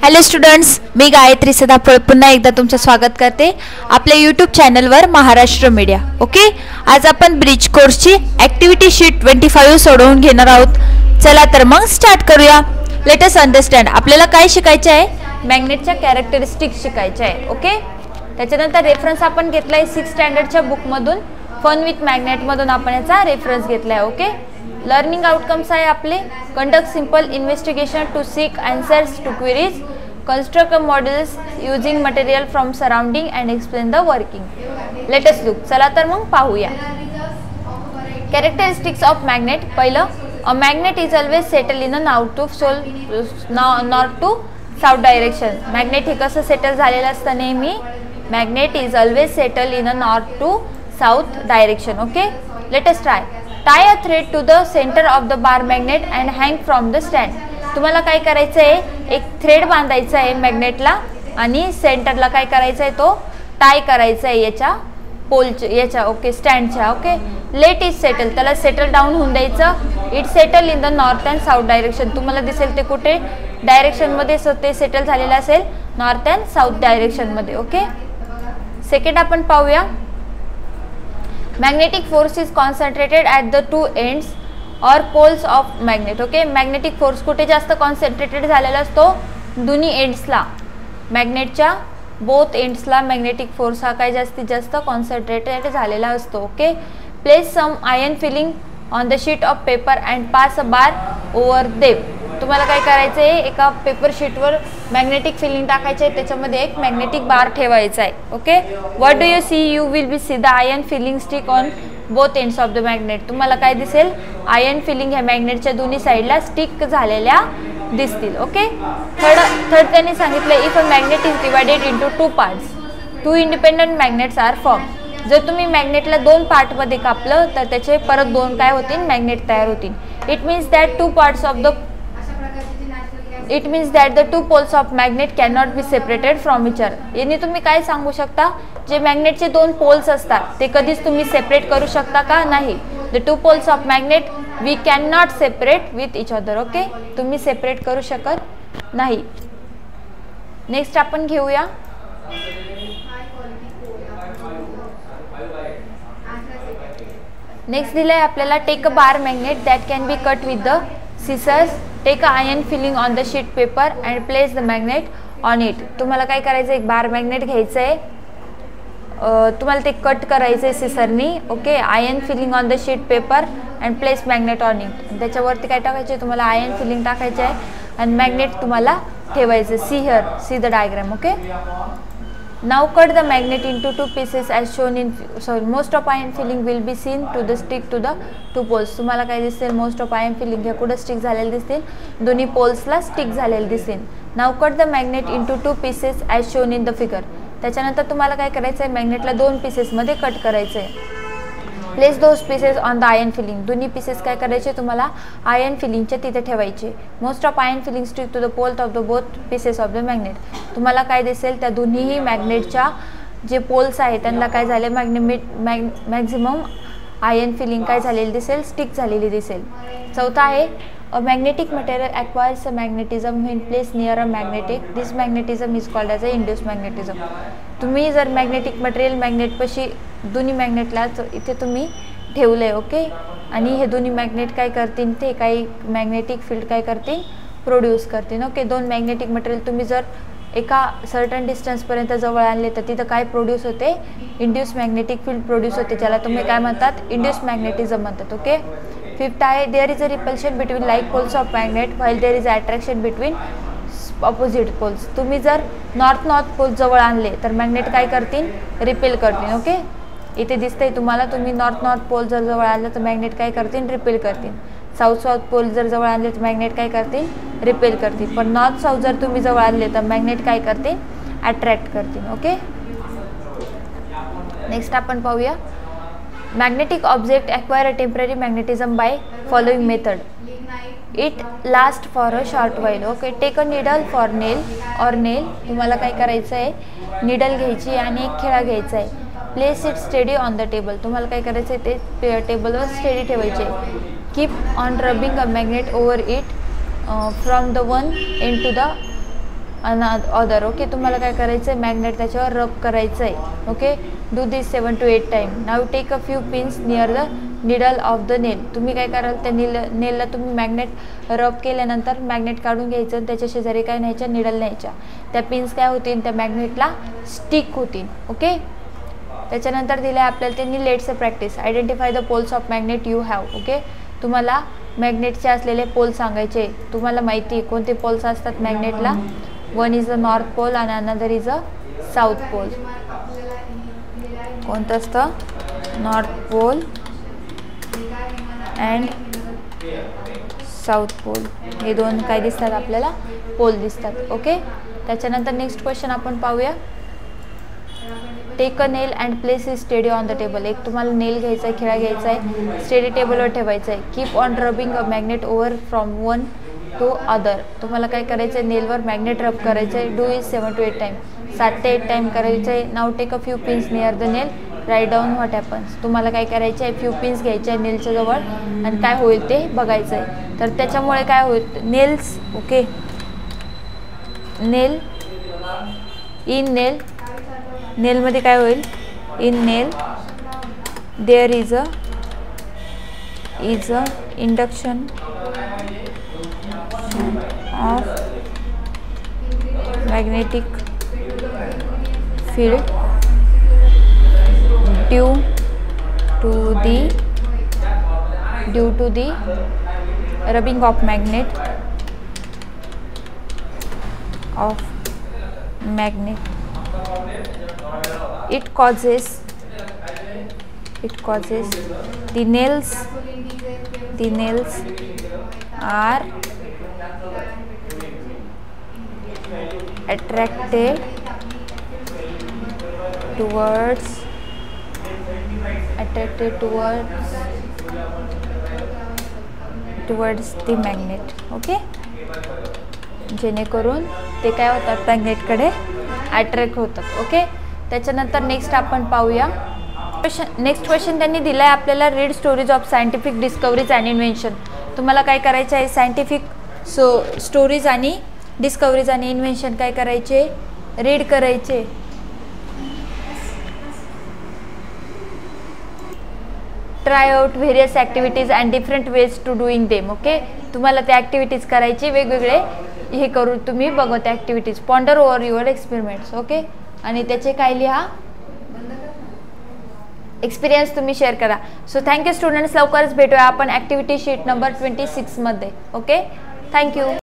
Hello students, मी गायत्री सदाफळ पुन्हा एकदा तुमचं स्वागत करते आपल्या यूट्यूब चॅनलवर महाराष्ट्र मीडिया. ओके, आज आपण ब्रिज कोर्सची ॲक्टिव्हिटी शीट 25 सोडवून घेणार आहोत. चला तर मग स्टार्ट करूया. Let us understand. आपल्याला काय शिकायचं आहे? मॅग्नेटच्या कॅरेक्टरिस्टिक्स शिकायच्या आहे. ओके, त्याच्यानंतर रेफरन्स आपण घेतला आहे 6th स्टँडर्डच्या बुकमधून, फन विथ मॅग्नेटमधून आपण याचा रेफरन्स घेतला आहे. ओके, लर्निंग आउटकम्स आहे आपले: conduct simple investigation to seek answers to queries, construct models using material from surrounding and explain the working. Let us look. चला तर मग पाहूया. Characteristics of magnet. पहिलं, a magnet is always settle in a north to south direction. magnet हे कसं settle झालेलं असतं नेहमी? magnet is always settle in a north to south direction. Okay, let us try. Tie a thread to the center of the bar magnet and hang from the stand. तुम्हाला काय करायचं आहे? एक थ्रेड बांधायचा आहे मॅग्नेटला आणि सेंटरला काय करायचं आहे? तो टाय करायचा आहे याच्या पोलच्या, याच्या ओके स्टँडच्या. ओके, लेट इज सेटल, त्याला सेटल डाऊन होऊन द्यायचं. It settle in the north and south direction. तुम्हाला दिसेल ते कुठे डायरेक्शनमध्ये ते सेटल झालेलं असेल? नॉर्थ अँड साऊथ डायरेक्शनमध्ये. ओके, सेकंड आपण पाहूया. Magnetic force is concentrated at the two ends or poles of magnet. Okay, magnetic force कुठे जास्त कॉन्सन्ट्रेटेड झालेला असतो? दोन्ही एंड्सला, मॅग्नेटच्या बोथ एंड्सला मॅग्नेटिक फोर्स हा काय जास्तीत जास्त कॉन्सन्ट्रेटेड झालेला असतो. Okay, place some iron feeling on the sheet of paper and pass a bar over them. तुम्हाला काय करायचं आहे? एका पेपर शीटवर मॅग्नेटिक फिलिंग टाकायचे आहे, त्याच्यामध्ये एक मॅग्नेटिक बार ठेवायचा आहे. Okay, what do you see? You will be see the iron feeling stick on both ends of the magnet. तुम्हाला काय दिसेल? आयर्न फिलिंग ह्या मॅग्नेटच्या दोन्ही साईडला स्टिक झालेल्या दिसतील. ओके, थर्ड त्यांनी सांगितलं, if a magnet is divided into two parts, two independent magnets are form. जर तुम्ही मॅग्नेटला दोन पार्टमध्ये कापलं तर त्याचे परत दोन काय होतील? मॅग्नेट तयार होतील. It means that the two poles of magnet can not be separated from each other. याने तुम्ही काय सांगू शकता? जे मॅग्नेटचे दोन पोल्स असतात ते कधीच तुम्ही सेपरेट करू शकता का? नाही. The two poles of magnet we can not separate with each other. Okay, तुम्ही सेपरेट करू शकत नाही. नेक्स्ट आपण घेऊया. नेक्स्ट दिलंय आपल्याला, take a bar magnet that can be cut with the scissors, take a iron feeling on the sheet paper and place the magnet on it. तुम्हाला काय करायचं? एक बार मॅग्नेट घ्यायचं आहे, तुम्हाला ते कट करायचं आहे सिसरनी. Okay, iron feeling on the sheet paper and place magnet on it. त्याच्यावरती काय टाकायचे? तुम्हाला आयर्न फिलिंग टाकायचे आहे आणि मॅग्नेट तुम्हाला ठेवायचं. See here, see the diagram. Okay, now cut the magnet into two pieces as shown in. Most of iron filing will be seen to the stick to the two poles. तुम्हाला काय दिसेल? Most of iron feeling ह्या कुठं stick झालेले दिसतील? दोन्ही पोल्सला stick झालेले दिसेल. Now cut the magnet into two pieces as shown in the figure. त्याच्यानंतर तुम्हाला काय करायचं आहे? मॅग्नेटला दोन पीसेसमध्ये कट करायचं आहे. Place those pieces on the iron filling. दोन्ही पीसेस काय करायचे? तुम्हाला आयर्न फिलिंगच्या तिथे ठेवायचे. Most of iron feeling stick to the pole of the both pieces of the magnet. तुम्हाला काय दिसेल? त्या दोन्हीही मॅग्नेटच्या जे पोल्स आहेत त्यांना काय झाले? मॅक्झिमम आयर्न फिलिंग काय झालेली दिसेल? स्टिक झालेली दिसेल. चौथा आहे, a magnetic material acquires a magnetism when placed near a magnetic. This magnetism is called as a induced magnetism. तुम्ही जर मॅग्नेटिक मटेरियल मॅग्नेटपाशी दोन्ही मॅग्नेटला इथे तुम्ही ठेवलं आहे. ओके, आणि हे दोन्ही मॅग्नेट काय करतील? ते काही मॅग्नेटिक फील्ड काय करतील? प्रोड्यूस करतील. ओके, दोन मॅग्नेटिक मटेरियल तुम्ही जर एका सर्टन डिस्टन्सपर्यंत जवळ आणले तर तिथं काय प्रोड्यूस होते? इंड्यूस मॅग्नेटिक फील्ड प्रोड्यूस होते, ज्याला तुम्ही काय म्हणतात? इंड्यूस मॅग्नेटिझम म्हणतात. ओके, फिफ्थ आहे, there is a repulsion between like poles of magnet while there is attraction between opposite poles. तुम्ही जर नॉर्थ पोल जवळ आणले तर मॅग्नेट काय करतील? रिपेल करतील. ओके, इथे दिसतंय तुम्हाला, तुम्ही नॉर्थ पोल जर जवळ आणलं तर मॅग्नेट काय करतील? रिपेल करतील. साऊथ पोल जर जवळ आणले तर मॅग्नेट काय करतील? रिपेल करतील. पण नॉर्थ साऊथ जर तुम्ही जवळ आणले तर मॅग्नेट काय करतील? अट्रॅक्ट करतील. ओके, नेक्स्ट आपण पाहूया. Magnetic object acquire a temporary magnetism by following method. It lasts for a short while. Okay, take a needle for nail or nail. तुम्हाला काय करायचं आहे? निडल घ्यायची आणि एक खिळा घ्यायचा आहे. Place it steady on the table. तुम्हाला काय करायचं आहे? ते टेबलवर स्टेडी ठेवायचे. Keep on rubbing a magnet over it from the one end to the other. Okay, तुम्हाला काय करायचं आहे, मॅग्नेट त्याच्यावर रब करायचं आहे. Okay, do this 7 to 8 time. Now take a few pins near the needle of the nail. तुम्ही काय कराल, त्या नेलला तुम्ही मॅग्नेट रब केल्यानंतर मॅग्नेट काढून घ्यायचं आणि त्याच्या शेजारी काय न्यायच्या, निडल न्यायच्या. त्या पिन्स काय होतील, त्या मॅग्नेटला स्टिक होतील. ओके, त्याच्यानंतर दिलं आहे आपल्याला त्यांनी let's a practice. Identify the poles of magnet you have. Okay, तुम्हाला मॅग्नेटचे असलेले पोल सांगायचे. तुम्हाला माहिती आहे कोणते पोल्स असतात मॅग्नेटला. One is a north pole आणि another is a south pole. कोणतं असतं, north pole and south pole. हे दोन काय दिसतात आपल्याला, पोल दिसतात. ओके, त्याच्यानंतर नेक्स्ट क्वेश्चन आपण पाहूया. Take a nail and place is steady on the table. एक तुम्हाला नेल घ्यायचा आहे, खिळा घ्यायचा आहे, स्टेडी टेबलवर ठेवायचा आहे. Keep on rubbing a magnet over from one two other. तुम्हाला काय करायचं आहे, नेलवर मॅग्नेट रब करायचं आहे. Do is 7 to 8 time. 7 ते 8 टाइम करायचं आहे. Now take a few pins near the nail, write down what happens. तुम्हाला काय करायचं आहे, फ्यू पिन्स घ्यायचे आहे नेलच्या जवळ आणि काय होईल ते बघायचं आहे. तर त्याच्यामुळे काय होईल, nails. Okay, nail in nail, नेलमध्ये काय होईल, in nail there is a induction of magnetic field due to the rubbing of magnet it causes the nails are attracted towards the magnet. Okay, जेणेकरून ते काय होतात, मॅग्नेटकडे अट्रॅक्ट होतात. Okay, त्याच्यानंतर नेक्स्ट आपण पाहूया. नेक्स्ट क्वेश्चन त्यांनी दिला आहे आपल्याला. Read stories of scientific discoveries and invention. तुम्हाला काय करायचं आहे, सायंटिफिक स्टोरीज आणि डिस्कवरीज आणि इन्व्हेन्शन काय करायचे, रीड करायचे. Try out various activities and different ways to doing them. Okay, तुम्हाला त्या ॲक्टिव्हिटीज करायचे, वेगवेगळे हे करून तुम्ही बघा त्या activities. Ponder over your experiments. Okay, आणि त्याचे काय लिहा, एक्सपिरियन्स तुम्ही शेअर करा. सो थँक्यू स्टुडंट्स, लवकरच भेटूया आपण ॲक्टिव्हिटी शीट नंबर 26 मध्ये. Okay, thank you.